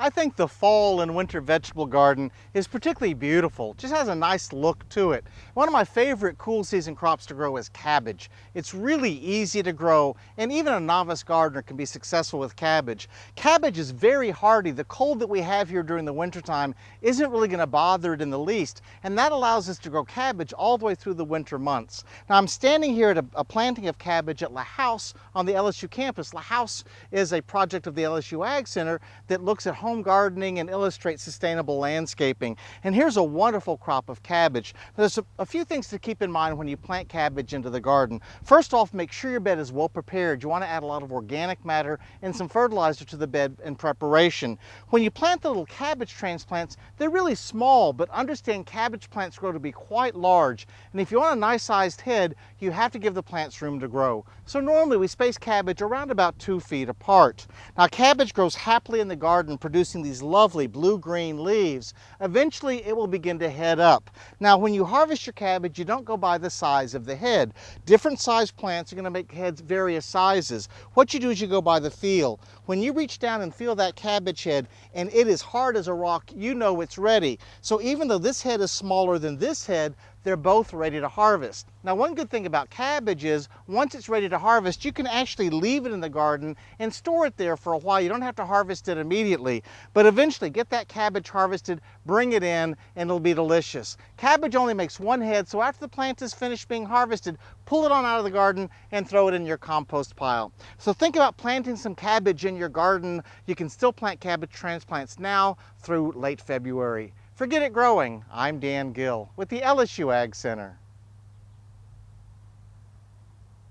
I think the fall and winter vegetable garden is particularly beautiful. It just has a nice look to it. One of my favorite cool season crops to grow is cabbage. It's really easy to grow, and even a novice gardener can be successful with cabbage. Cabbage is very hardy. The cold that we have here during the wintertime isn't really going to bother it in the least, and that allows us to grow cabbage all the way through the winter months. Now I'm standing here at a planting of cabbage at La House on the LSU campus. La House is a project of the LSU AgCenter that looks at home gardening and illustrates sustainable landscaping. And here's a wonderful crop of cabbage. There's a few things to keep in mind when you plant cabbage into the garden. First off, make sure your bed is well prepared. You want to add a lot of organic matter and some fertilizer to the bed in preparation. When you plant the little cabbage transplants, they're really small, but understand cabbage plants grow to be quite large. And if you want a nice sized head, you have to give the plants room to grow. So normally we space cabbage around about 2 feet apart. Now cabbage grows happily in the garden, producing these lovely blue-green leaves. Eventually it will begin to head up. Now when you harvest your cabbage, you don't go by the size of the head. Different size plants are going to make heads various sizes. What you do is you go by the feel. When you reach down and feel that cabbage head and it is hard as a rock, you know it's ready. So even though this head is smaller than this head, they're both ready to harvest. Now one good thing about cabbage is once it's ready to harvest, you can actually leave it in the garden and store it there for a while. You don't have to harvest it immediately, but eventually get that cabbage harvested, bring it in, and it'll be delicious. Cabbage only makes one head, so after the plant is finished being harvested, pull it on out of the garden and throw it in your compost pile. So think about planting some cabbage in your garden. You can still plant cabbage transplants now through late February. For Get It Growing, I'm Dan Gill with the LSU Ag Center.